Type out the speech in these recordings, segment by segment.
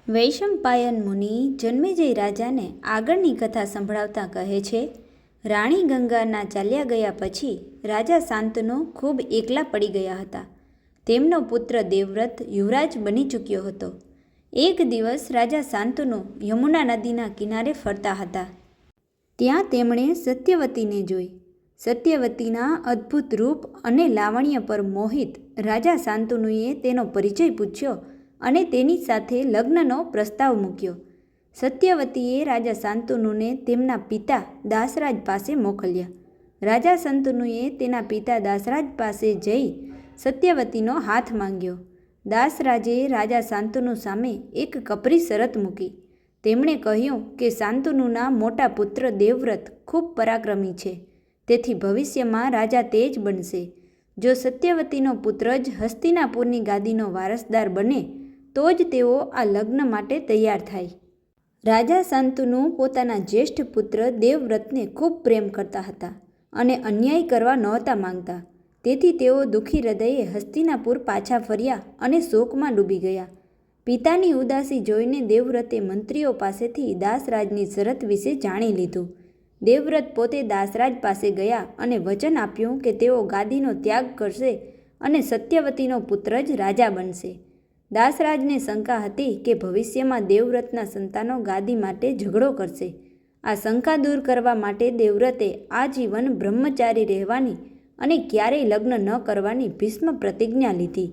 વૈશંપાયન મુનિ જન્મેજય રાજાને આગળની કથા સંભળાવતા કહે છે, રાણી ગંગાના ચાલ્યા ગયા પછી રાજા શાંતનુ ખૂબ એકલા પડી ગયા હતા. તેમનો પુત્ર દેવવ્રત યુવરાજ બની ચૂક્યો હતો. એક દિવસ રાજા શાંતનુ યમુના નદીના કિનારે ફરતા હતા. ત્યાં તેમણે સત્યવતીને જોઈ. સત્યવતીના અદ્ભુત રૂપ અને લાવણ્ય પર મોહિત રાજા શાંતનુએ તેનો પરિચય પૂછ્યો અને તેની સાથે લગ્નનો પ્રસ્તાવ મૂક્યો. સત્યવતીએ રાજા શાંતનુને તેમના પિતા દાસરાજ પાસે મોકલ્યા. રાજા શાંતનુએ તેના પિતા દાસરાજ પાસે જઈ સત્યવતીનો હાથ માંગ્યો. દાસરાજે રાજા શાંતનુ સામે એક કપરી શરત મૂકી. તેમણે કહ્યું કે શાંતનુના મોટા પુત્ર દેવવ્રત ખૂબ પરાક્રમી છે, તેથી ભવિષ્યમાં રાજા તે જ બનશે. જો સત્યવતીનો પુત્ર જ હસ્તિનાપુરની ગાદીનો વારસદાર બને તો જ તેઓ આ લગ્ન માટે તૈયાર થાય. રાજા શાંતનુ પોતાના જ્યેષ્ઠ પુત્ર દેવવ્રતને ખૂબ પ્રેમ કરતા હતા અને અન્યાય કરવા નહોતા માંગતા. તેથી તેઓ દુઃખી હૃદયે હસ્તિનાપુર પાછા ફર્યા અને શોકમાં ડૂબી ગયા. પિતાની ઉદાસી જોઈને દેવવ્રતે મંત્રીઓ પાસેથી દાસરાજની શરત વિશે જાણી લીધું. દેવવ્રત પોતે દાસરાજ પાસે ગયા અને વચન આપ્યું કે તેઓ ગાદીનો ત્યાગ કરશે અને સત્યવતીનો પુત્ર જ રાજા બનશે. દાસરાજને શંકા હતી કે ભવિષ્યમાં દેવવ્રતના સંતાનો ગાદી માટે ઝઘડો કરશે. આ શંકા દૂર કરવા માટે દેવવ્રતે આજીવન બ્રહ્મચારી રહેવાની અને ક્યારેય લગ્ન ન કરવાની ભીષ્મ પ્રતિજ્ઞા લીધી.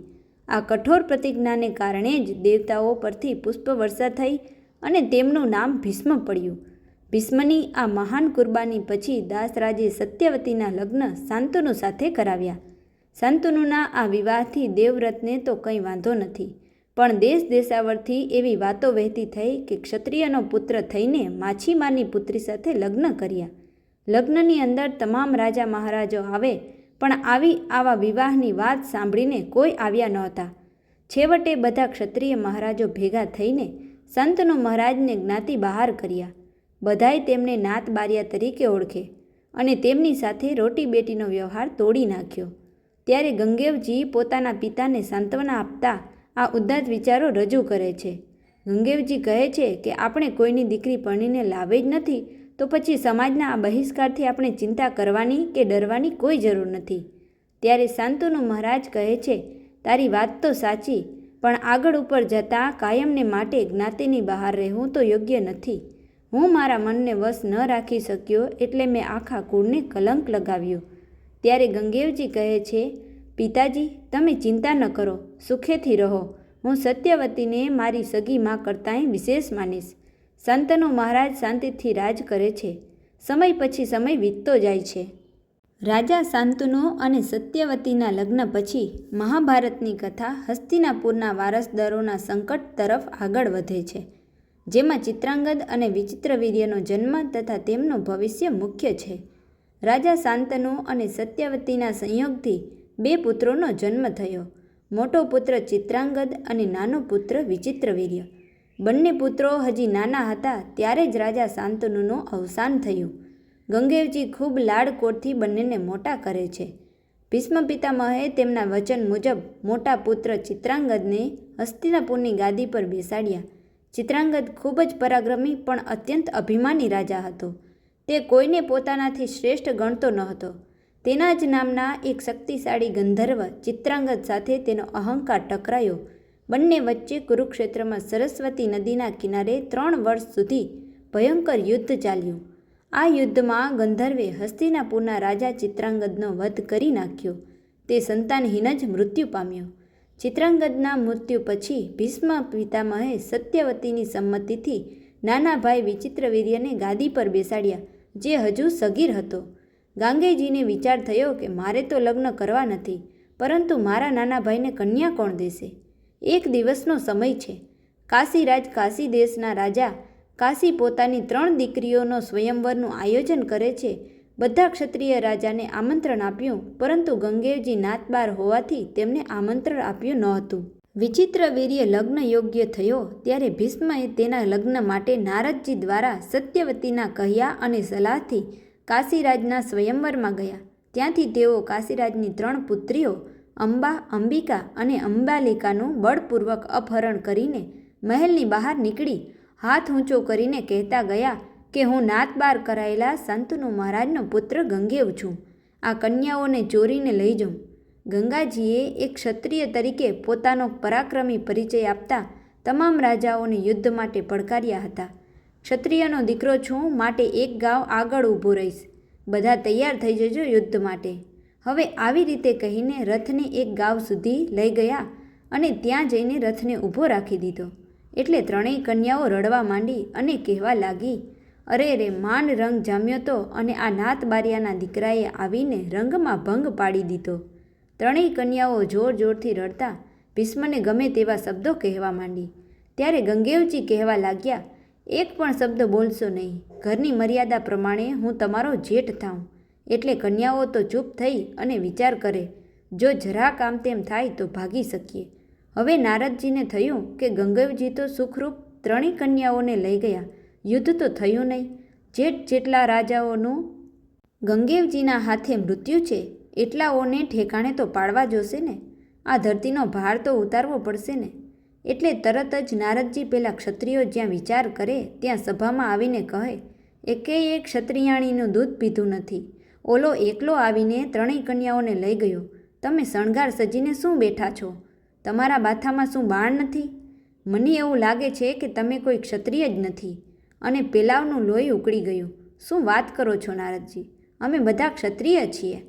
આ કઠોર પ્રતિજ્ઞાને કારણે જ દેવતાઓ પરથી પુષ્પવર્ષા થઈ અને તેમનું નામ ભીષ્મ પડ્યું. ભીષ્મની આ મહાન કુરબાની પછી દાસરાજે સત્યવતીના લગ્ન શાંતનુ સાથે કરાવ્યા. શાંતનુના આ વિવાહથી દેવવ્રતને તો કંઈ વાંધો નથી, પણ દેશ દેશાવરથી એવી વાતો વહેતી થઈ કે ક્ષત્રિયનો પુત્ર થઈને માછીમારની પુત્રી સાથે લગ્ન કર્યા. લગ્નની અંદર તમામ રાજા મહારાજો આવે, પણ આવા વિવાહની વાત સાંભળીને કોઈ આવ્યા નહોતા. છેવટે બધા ક્ષત્રિય મહારાજો ભેગા થઈને શાંતનુ મહારાજને જ્ઞાતિ બહાર કર્યા. બધાએ તેમને નાત બારિયા તરીકે ઓળખે અને તેમની સાથે રોટી બેટીનો વ્યવહાર તોડી નાખ્યો. ત્યારે ગંગેવજી પોતાના પિતાને સાંત્વના આપતા આ ઉદ્દાત વિચારો રજૂ કરે છે. ગંગેવજી કહે છે કે આપણે કોઈની દીકરી પરણીને લાવે જ નથી, તો પછી સમાજના આ બહિષ્કારથી આપણે ચિંતા કરવાની કે ડરવાની કોઈ જરૂર નથી. ત્યારે શાંતનુ મહારાજ કહે છે, તારી વાત તો સાચી, પણ આગળ ઉપર જતાં કાયમને માટે જ્ઞાતિની બહાર રહેવું તો યોગ્ય નથી. હું મારા મનને વશ ન રાખી શક્યો એટલે મેં આખા કુળને કલંક લગાવ્યું. ત્યારે ગંગેવજી કહે છે, પિતાજી તમે ચિંતા ન કરો, સુખેથી રહો. હું સત્યવતીને મારી સગી માં કરતાંય વિશેષ માનીશ. શાંતનુ મહારાજ શાંતિથી રાજ કરે છે. સમય પછી સમય વીતતો જાય છે. રાજા શાંતનુ અને સત્યવતીના લગ્ન પછી મહાભારતની કથા હસ્તિનાપુરના વારસદારોના સંકટ તરફ આગળ વધે છે, જેમાં ચિત્રાંગદ અને વિચિત્રવીર્યનો જન્મ તથા તેમનું ભવિષ્ય મુખ્ય છે. રાજા શાંતનુ અને સત્યવતીના સંયોગથી 2 પુત્રોનો જન્મ થયો. મોટો પુત્ર ચિત્રાંગદ અને નાનો પુત્ર વિચિત્રવીર્ય. બંને પુત્રો હજી નાના હતા ત્યારે જ રાજા શાંતનુનું અવસાન થયું. ગંગેવજી ખૂબ લાડકોડથી બંનેને મોટા કરે છે. ભીષ્મ પિતામહે તેમના વચન મુજબ મોટા પુત્ર ચિત્રાંગદને હસ્તિનાપુરની ગાદી પર બેસાડ્યા. ચિત્રાંગદ ખૂબ જ પરાક્રમી પણ અત્યંત અભિમાની રાજા હતો. તે કોઈને પોતાનાથી શ્રેષ્ઠ ગણતો ન હતો. તેના જ નામના એક શક્તિશાળી ગંધર્વ ચિત્રાંગદ સાથે તેનો અહંકાર ટકરાયો. બંને વચ્ચે કુરુક્ષેત્રમાં સરસ્વતી નદીના કિનારે 3 વર્ષ સુધી ભયંકર યુદ્ધ ચાલ્યું. આ યુદ્ધમાં ગંધર્વે હસ્તિનાપુરના રાજા ચિત્રાંગદનો વધ કરી નાખ્યો. તે સંતાનહીન જ મૃત્યુ પામ્યો. ચિત્રાંગદના મૃત્યુ પછી ભીષ્મ પિતામહે સત્યવતીની સંમતિથી નાના ભાઈ વિચિત્રવીર્યને ગાદી પર બેસાડ્યા, જે હજુ સગીર હતો. ગાંગેજીને વિચાર થયો કે મારે તો લગ્ન કરવા નથી, પરંતુ મારા નાના ભાઈને કન્યા કોણ દેશે? એક દિવસનો સમય છે. કાશીરાજ કાશી દેશના રાજા કાશી પોતાની 3 દીકરીઓનો સ્વયંવરનું આયોજન કરે છે. બધા ક્ષત્રિય રાજાને આમંત્રણ આપ્યું, પરંતુ ગંગેવજી નાતબાર હોવાથી તેમને આમંત્રણ આપ્યું નહોતું. વિચિત્રવીર્ય લગ્ન યોગ્ય થયો ત્યારે ભીષ્મએ તેના લગ્ન માટે નારદજી દ્વારા સત્યવતીના કહ્યા અને સલાહથી કાશીરાજના સ્વયંવરમાં ગયા. ત્યાંથી તેઓ કાશીરાજની 3 પુત્રીઓ અંબા, અંબિકા અને અંબાલિકાનું બળપૂર્વક અપહરણ કરીને મહેલની બહાર નીકળી હાથ ઊંચો કરીને કહેતા ગયા કે હું નાતબાર કરાયેલા શાંતનુ મહારાજનો પુત્ર ગંગેવ છું. આ કન્યાઓને ચોરીને લઈ જાઉં. ગંગાજીએ એક ક્ષત્રિય તરીકે પોતાનો પરાક્રમી પરિચય આપતા તમામ રાજાઓને યુદ્ધ માટે પડકાર્યા હતા. ક્ષત્રિયનો દીકરો છું, માટે એક ગાંવ આગળ ઊભો રહીશ. બધા તૈયાર થઈ જજો યુદ્ધ માટે. હવે આવી રીતે કહીને રથને એક ગાંવ સુધી લઈ ગયા અને ત્યાં જઈને રથને ઊભો રાખી દીધો. એટલે ત્રણેય કન્યાઓ રડવા માંડી અને કહેવા લાગી, અરે રે, માંડ રંગ જામ્યો તો અને આ નાતબારિયાના દીકરાએ આવીને રંગમાં ભંગ પાડી દીધો. ત્રણેય કન્યાઓ જોર જોરથી રડતા ભીષ્મને ગમે તેવા શબ્દો કહેવા માંડી. ત્યારે ગંગેવજી કહેવા લાગ્યા, એક પણ શબ્દ બોલશો નહીં. ઘરની મર્યાદા પ્રમાણે હું તમારો જેઠ થાઉં. એટલે કન્યાઓ તો ચૂપ થઈ અને વિચાર કરે, જો જરા કામ તેમ થાય તો ભાગી શકીએ. હવે નારદજીને થયું કે ગંગેવજી તો સુખરૂપ ત્રણેય કન્યાઓને લઈ ગયા, યુદ્ધ તો થયું નહીં. જેઠ જેટલા રાજાઓનું ગંગેવજીના હાથે મૃત્યુ છે, એટલાઓને ઠેકાણે તો પાડવા જોશે ને. આ ધરતીનો ભાર તો ઉતારવો પડશે ને. એટલે તરત જ નારદજી પેલા ક્ષત્રિયો જ્યાં વિચાર કરે ત્યાં સભામાં આવીને કહે, એકેય એક ક્ષત્રિયાણીનું દૂધ પીધું નથી. ઓલો એકલો આવીને ત્રણેય કન્યાઓને લઈ ગયો. તમે શણગાર સજીને શું બેઠા છો? તમારા બાથામાં શું બાણ નથી? મને એવું લાગે છે કે તમે કોઈ ક્ષત્રિય જ નથી. અને પેલાવનું લોહી ઉકળી ગયું. શું વાત કરો છો નારદજી? અમે બધા ક્ષત્રિય છીએ.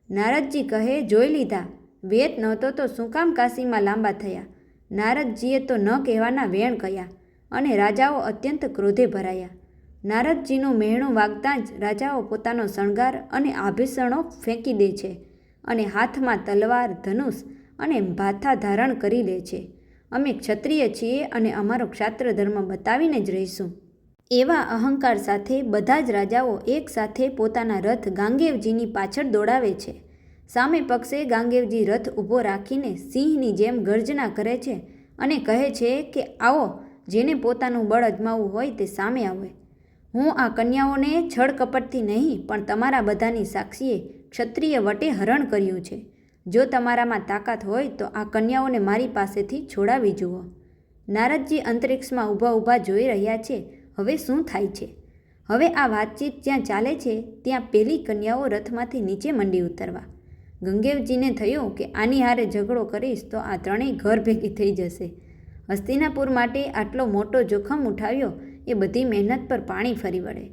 નારદજી કહે, જોઈ લીધા. વેત નહોતો તો શું કામ કાશીમાં લાંબા થયા? નારદજીએ તો ન કહેવાના વેણ કહ્યા અને રાજાઓ અત્યંત ક્રોધે ભરાયા. નારદજીનું મહેણું વાગતાં જ રાજાઓ પોતાનો શણગાર અને આભૂષણો ફેંકી દે છે અને હાથમાં તલવાર, ધનુષ અને ભાથા ધારણ કરી લે છે. અમે ક્ષત્રિય છીએ અને અમારો ક્ષાત્ર ધર્મ બતાવીને જ રહીશું. એવા અહંકાર સાથે બધા જ રાજાઓ એક સાથે પોતાના રથ ગાંગેવજીની પાછળ દોડાવે છે. સામે પક્ષે ગાંગેવજી રથ ઊભો રાખીને સિંહની જેમ ગર્જના કરે છે અને કહે છે કે આવો, જેને પોતાનું બળ અજમાવવું હોય તે સામે આવે. હું આ કન્યાઓને છળ કપટથી નહીં પણ તમારા બધાની સાક્ષીએ ક્ષત્રિય વટે હરણ કર્યું છે. જો તમારામાં તાકાત હોય તો આ કન્યાઓને મારી પાસેથી છોડાવી જુઓ. નારદજી અંતરિક્ષમાં ઊભા ઊભા જોઈ રહ્યા છે હવે શું થાય છે. હવે આ વાતચીત જ્યાં ચાલે છે ત્યાં પેલી કન્યાઓ રથમાંથી નીચે મંડી ઉતરવા. ગંગેવજીને થયું કે આની હારે ઝઘડો કરીશ તો આ ત્રણેય ઘર ભેગી થઈ જશે. હસ્તિનાપુર માટે આટલો મોટો જોખમ ઉઠાવ્યો એ બધી મહેનત પર પાણી ફરી વળે.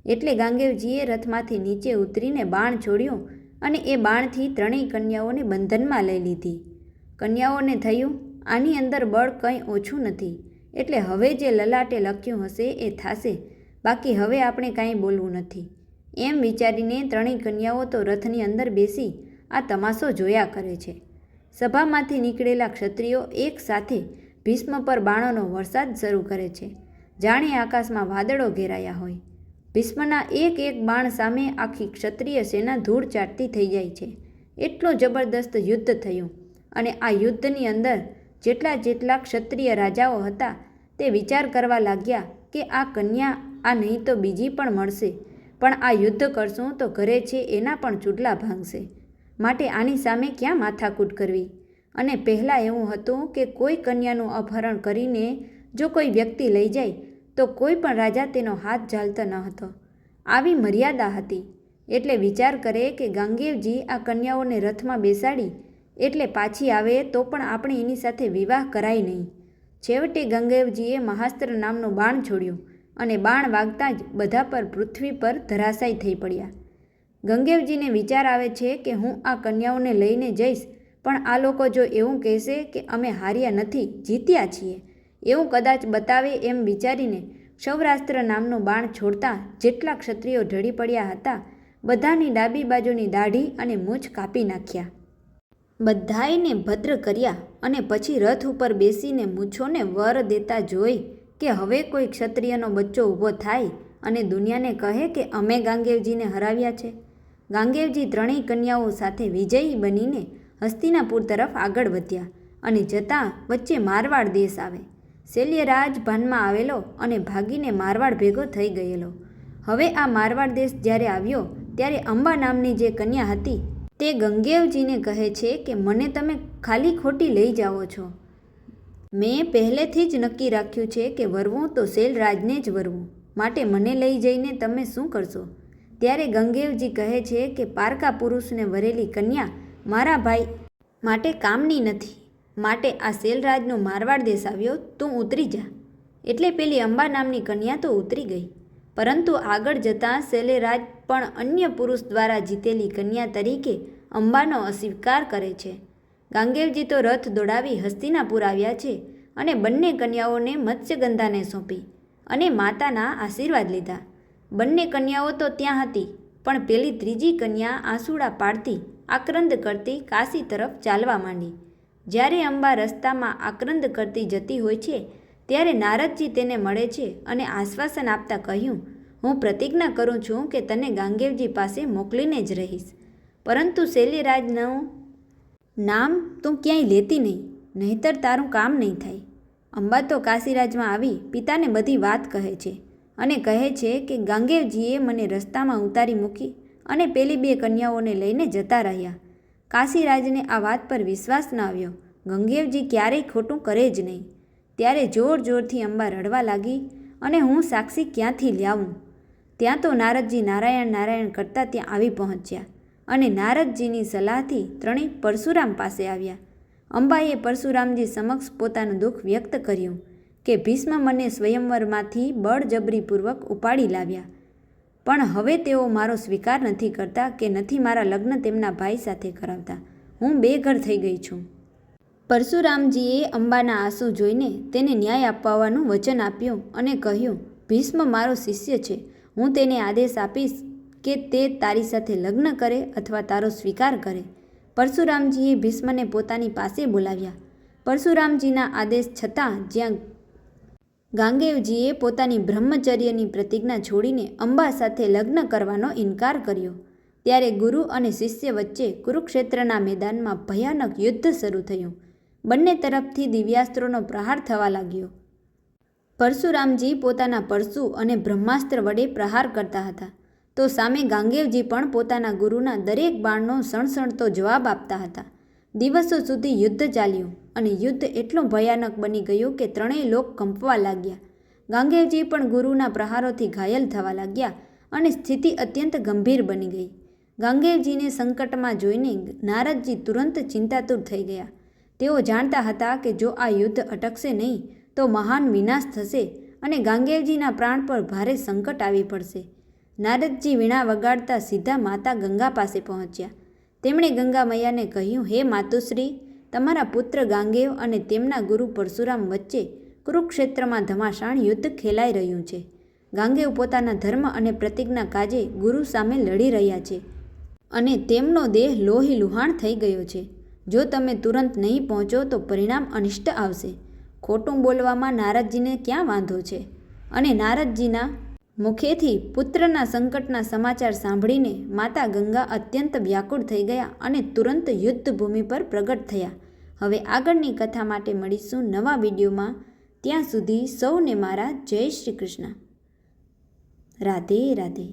એટલે ગાંગેવજીએ રથમાંથી નીચે ઉતરીને બાણ છોડ્યું અને એ બાણથી ત્રણેય કન્યાઓને બંધનમાં લઈ લીધી. કન્યાઓને થયું આની અંદર બળ કંઈ ઓછું નથી, એટલે હવે જે લલાટે લખ્યું હશે એ થશે, બાકી હવે આપણે કાંઈ બોલવું નથી. એમ વિચારીને ત્રણેય કન્યાઓ તો રથની અંદર બેસી આ તમાશો જોયા કરે છે. સભામાંથી નીકળેલા ક્ષત્રિયો એક સાથે ભીષ્મ પર બાણોનો વરસાદ શરૂ કરે છે, જાણે આકાશમાં વાદળો ઘેરાયા હોય. ભીષ્મના એક એક બાણ સામે આખી ક્ષત્રિય સેના ધૂળ ચાટતી થઈ જાય છે. એટલું જબરદસ્ત યુદ્ધ થયું અને આ યુદ્ધની અંદર જેટલા ક્ષત્રિય રાજાઓ હતા તે વિચાર કરવા લાગ્યા કે આ કન્યા આ નહીં તો બીજી પણ મળશે, પણ આ યુદ્ધ કરશું તો ઘરે છે એના પણ ચૂડલા ભાંગશે, માટે આની સામે ક્યાં માથાકૂટ કરવી. અને પહેલાં એવું હતું કે કોઈ કન્યાનું અપહરણ કરીને જો કોઈ વ્યક્તિ લઈ જાય તો કોઈ પણ રાજા તેનો હાથ ઝાલતો ન હતો. આવી મર્યાદા હતી. એટલે વિચાર કરે કે ગાંગેવજી આ કન્યાઓને રથમાં બેસાડી એટલે પાછી આવે તો પણ આપણે એની સાથે વિવાહ કરાય નહીં. છેવટે ગંગેવજીએ મહાસ્ત્ર નામનું બાણ છોડ્યું અને બાણ વાગતાં જ બધા પર પૃથ્વી પર ધરાશાયી થઈ પડ્યા. ગંગેવજીને વિચાર આવે છે કે હું આ કન્યાઓને લઈને જઈશ, પણ આ લોકો જો એવું કહેશે કે અમે હાર્યા નથી, જીત્યા છીએ, એવું કદાચ બતાવે એમ વિચારીને ક્ષૌરાસ્ત્ર નામનું બાણ છોડતા જેટલા ક્ષત્રિયો ઢળી પડ્યા હતા બધાની ડાબી બાજુની દાઢી અને મૂછ કાપી નાખ્યા. બધાયને ભદ્ર કર્યા અને પછી રથ ઉપર બેસીને મૂછોને વર દેતા જોઈ કે હવે કોઈ ક્ષત્રિયનો બચ્ચો ઊભો થાય અને દુનિયાને કહે કે અમે ગાંગેવજીને હરાવ્યા છે. ગાંગેવજી ત્રણેય કન્યાઓ સાથે વિજયી બનીને હસ્તિનાપુર તરફ આગળ વધ્યા અને જતાં વચ્ચે મારવાડ દેશ આવે. શૈલ્યરાજ ભાનમાં આવેલો અને ભાગીને મારવાડ ભેગો થઈ ગયેલો. હવે આ મારવાડ દેશ જ્યારે આવ્યો ત્યારે અંબા નામની જે કન્યા હતી તે ગંગેવજીને કહે છે કે મને તમે ખાલી ખોટી લઈ જાઓ છો. મેં પહેલેથી જ નક્કી રાખ્યું છે કે વરવું તો શૈલરાજને જ વરવું, માટે મને લઈ જઈને તમે શું કરશો? ત્યારે ગંગેવજી કહે છે કે પારકા પુરુષને વરેલી કન્યા મારા ભાઈ માટે કામની નથી, માટે આ શૈલરાજનો મારવાડ દેશ આવ્યો, તું ઉતરી જા. એટલે પેલી અંબા નામની કન્યા તો ઉતરી ગઈ, પરંતુ આગળ જતાં શૈલરાજ પણ અન્ય પુરુષ દ્વારા જીતેલી કન્યા તરીકે અંબાનો અસ્વીકાર કરે છે. ગાંગેવજી તો રથ દોડાવી હસ્તિનાપુર આવ્યા છે અને બંને કન્યાઓને મત્સ્યગંધાને સોંપી અને માતાના આશીર્વાદ લીધા. બંને કન્યાઓ તો ત્યાં હતી, પણ પેલી ત્રીજી કન્યા આંસુડા પાડતી આક્રંદ કરતી કાશી તરફ ચાલવા માંડી. જ્યારે અંબા રસ્તામાં આક્રંદ કરતી જતી હોય છે ત્યારે નારદજી તેને મળે છે અને આશ્વાસન આપતા કહ્યું, હું પ્રતિજ્ઞા કરું છું કે તને ગાંગેવજી પાસે મોકલીને જ રહીશ, પરંતુ શૈલરાજનું નામ તું ક્યાંય લેતી નહીં, નહીંતર તારું કામ નહીં થાય. અંબા તો કાશીરાજમાં આવી પિતાને બધી વાત કહે છે અને કહે છે કે ગાંગેવજીએ મને રસ્તામાં ઉતારી મૂકી અને પેલી બે કન્યાઓને લઈને જતા રહ્યા. કાશીરાજને આ વાત પર વિશ્વાસ ન આવ્યો. ગંગેવજી ક્યારેય ખોટું કરે જ નહીં. ત્યારે જોર જોરથી અંબા રડવા લાગી અને હું સાક્ષી ક્યાંથી લાવું? ત્યાં તો નારદજી નારાયણ નારાયણ કરતાં ત્યાં આવી પહોંચ્યા અને નારદજીની સલાહથી ત્રણેય પરશુરામ પાસે આવ્યા. અંબાએ પરશુરામજી સમક્ષ પોતાનું દુઃખ વ્યક્ત કર્યું કે ભીષ્મ મને સ્વયંવરમાંથી બળજબરીપૂર્વક ઉપાડી લાવ્યા, પણ હવે તેઓ મારો સ્વીકાર નથી કરતા કે નથી મારા લગ્ન તેમના ભાઈ સાથે કરાવતા. હું બેઘર થઈ ગઈ છું. પરશુરામજીએ અંબાના આંસુ જોઈને તેને ન્યાય અપાવવાનું વચન આપ્યું અને કહ્યું, ભીષ્મ મારો શિષ્ય છે, હું તેને આદેશ આપીશ કે તે તારી સાથે લગ્ન કરે અથવા તારો સ્વીકાર કરે. પરશુરામજીએ ભીષ્મને પોતાની પાસે બોલાવ્યા. પરશુરામજીના આદેશ છતાં જ્યાં ગાંગેવજીએ પોતાની બ્રહ્મચર્યની પ્રતિજ્ઞા છોડીને અંબા સાથે લગ્ન કરવાનો ઇનકાર કર્યો, ત્યારે ગુરુ અને શિષ્ય વચ્ચે કુરુક્ષેત્રના મેદાનમાં ભયાનક યુદ્ધ શરૂ થયું. બંને તરફથી દિવ્યાસ્ત્રોનો પ્રહાર થવા લાગ્યો. પરશુરામજી પોતાના પરશુ અને બ્રહ્માસ્ત્ર વડે પ્રહાર કરતા હતા, તો સામે ગાંગેવજી પણ પોતાના ગુરુના દરેક બાણનો સણસણતો જવાબ આપતા હતા. દિવસો સુધી યુદ્ધ ચાલ્યું અને યુદ્ધ એટલું ભયાનક બની ગયું કે ત્રણેય લોક કંપવા લાગ્યા. ગાંગેવજી પણ ગુરુના પ્રહારોથી ઘાયલ થવા લાગ્યા અને સ્થિતિ અત્યંત ગંભીર બની ગઈ. ગાંગેવજીને સંકટમાં જોઈને નારદજી તુરંત ચિંતાતુર થઈ ગયા. તેઓ જાણતા હતા કે જો આ યુદ્ધ અટકશે નહીં તો મહાન વિનાશ થશે અને ગાંગેવજીના પ્રાણ પર ભારે સંકટ આવી પડશે. નારદજી વીણા વગાડતા સીધા માતા ગંગા પાસે પહોંચ્યા. તેમણે ગંગા મૈયાને કહ્યું, હે માતુશ્રી, તમારા પુત્ર ગાંગેવ અને તેમના ગુરુ પરશુરામ વચ્ચે કુરુક્ષેત્રમાં ધમાસાણ યુદ્ધ ખેલાઈ રહ્યું છે. ગાંગેવ પોતાના ધર્મ અને પ્રતિજ્ઞા કાજે ગુરુ સામે લડી રહ્યા છે અને તેમનો દેહ લોહી લુહાણ થઈ ગયો છે. જો તમે તુરંત નહીં પહોંચો તો પરિણામ અનિષ્ટ આવશે. ખોટું બોલવામાં નારદજીને ક્યાં વાંધો છે? અને નારદજીના મુખેથી પુત્રના સંકટના સમાચાર સાંભળીને માતા ગંગા અત્યંત વ્યાકુળ થઈ ગયા અને તુરંત યુદ્ધભૂમિ પર પ્રગટ થયા. હવે આગળની કથા માટે મળીશું નવા વિડીયોમાં. ત્યાં સુધી સૌને મારા જય શ્રી કૃષ્ણ. રાધે રાધે.